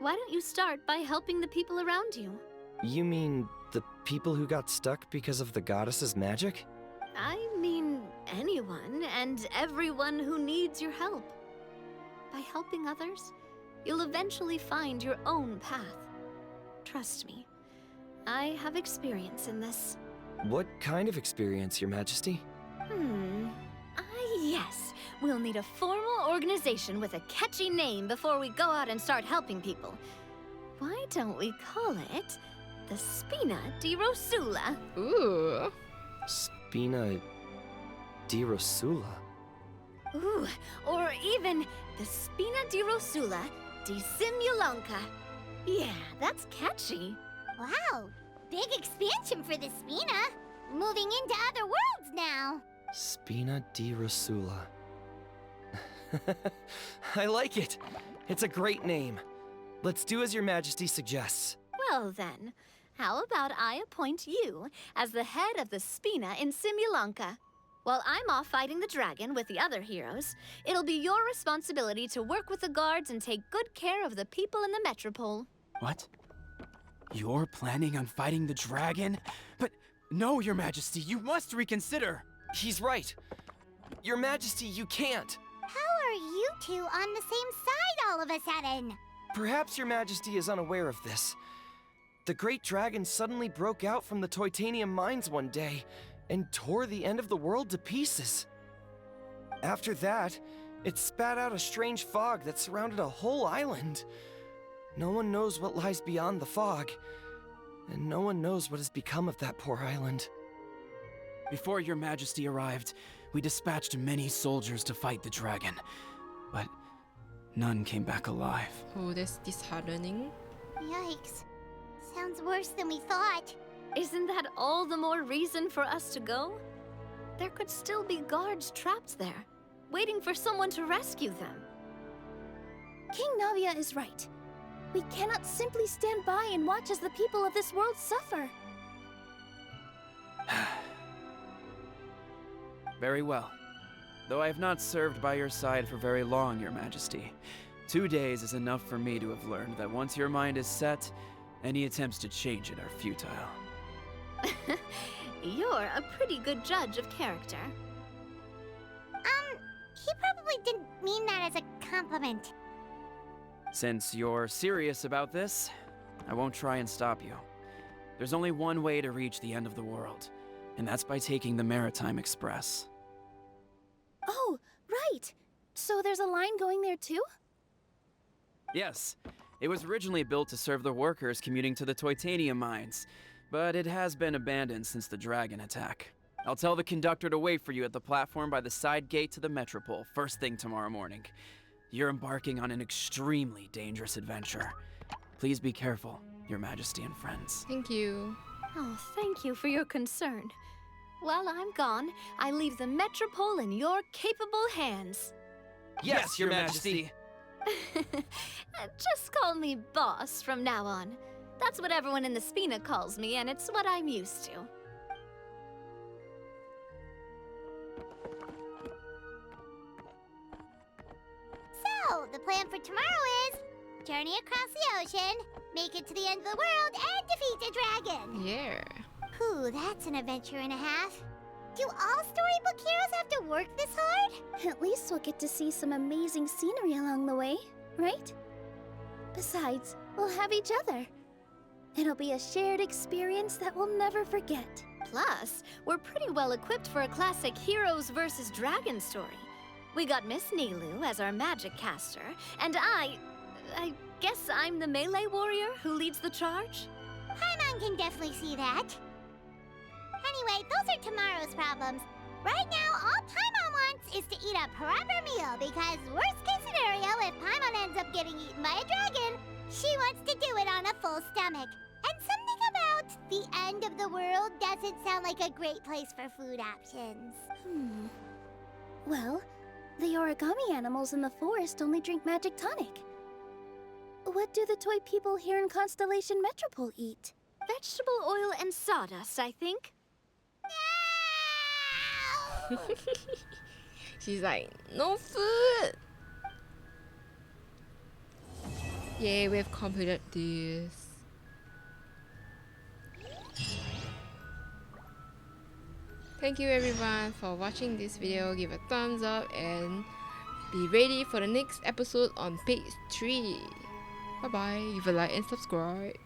I: why don't you start by helping the people around you?
O: You mean the people who got stuck because of the goddess's magic?
I: I mean anyone and everyone who needs your help. By helping others, you'll eventually find your own path. Trust me, I have experience in this.
O: What kind of experience, Your Majesty?
I: Yes. We'll need a formal organization with a catchy name before we go out and start helping people. Why don't we call it the Spina di Rosula?
A: Ooh.
O: Spina di Rosula?
I: Ooh, or even the Spina di Rosula di Simulanka. Yeah, that's catchy.
B: Wow, big expansion for the Spina. Moving into other worlds now.
O: Spina di Rosula. I like it. It's a great name. Let's do as Your Majesty suggests.
I: Well then, how about I appoint you as the head of the Spina in Simulanka? While I'm off fighting the dragon with the other heroes, it'll be your responsibility to work with the guards and take good care of the people in the Metropole.
L: What? You're planning on fighting the dragon? But no, Your Majesty, you must reconsider.
O: He's right. Your Majesty, you can't.
B: How are you two on the same side all of a sudden?
O: Perhaps Your Majesty is unaware of this. The great dragon suddenly broke out from the Titanium mines one day and tore the end of the world to pieces. After that, it spat out a strange fog that surrounded a whole island. No one knows what lies beyond the fog, and no one knows what has become of that poor island.
L: Before Your Majesty arrived, we dispatched many soldiers to fight the dragon, but none came back alive.
A: Oh, that's disheartening.
B: Yikes. Sounds worse than we thought.
I: Isn't that all the more reason for us to go? There could still be guards trapped there, waiting for someone to rescue them.
E: King Navia is right. We cannot simply stand by and watch as the people of this world suffer.
L: Very well. Though I have not served by your side for very long, Your Majesty, 2 days is enough for me to have learned that once your mind is set, any attempts to change it are futile.
I: You're a pretty good judge of character.
B: He probably didn't mean that as a compliment.
L: Since you're serious about this, I won't try and stop you. There's only one way to reach the end of the world, and that's by taking the Maritime Express.
E: Oh, right! So there's a line going there too?
L: Yes, it was originally built to serve the workers commuting to the Titanium mines, but it has been abandoned since the dragon attack. I'll tell the conductor to wait for you at the platform by the side gate to the Metropole first thing tomorrow morning. You're embarking on an extremely dangerous adventure. Please be careful, Your Majesty and friends.
A: Thank you.
I: Oh, thank you for your concern. While I'm gone, I leave the Metropole in your capable hands.
L: Yes, Your Majesty!
I: Just call me boss from now on. That's what everyone in the Spina calls me, and it's what I'm used to.
B: So, the plan for tomorrow is journey across the ocean, make it to the end of the world, and defeat a dragon.
A: Yeah.
B: Whew, that's an adventure and a half. Do all storybook heroes have to work this hard?
E: At least we'll get to see some amazing scenery along the way, right? Besides, we'll have each other. It'll be a shared experience that we'll never forget.
I: Plus, we're pretty well equipped for a classic heroes versus dragons story. We got Miss Nilu as our magic caster, and I guess I'm the melee warrior who leads the charge?
B: Paimon can definitely see that. Anyway, those are tomorrow's problems. Right now, all Paimon wants is to eat a proper meal, because worst case scenario, if Paimon ends up getting eaten by a dragon, she wants to do it on a full stomach. And something about the end of the world doesn't sound like a great place for food options.
E: Well, the origami animals in the forest only drink magic tonic. What do the toy people here in Constellation Metropole eat?
I: Vegetable oil and sawdust, I think.
A: She's like, no food! Yay, we've completed this. Thank you everyone for watching this video. Give a thumbs up and be ready for the next episode on page 3. Bye bye. Give a like and subscribe.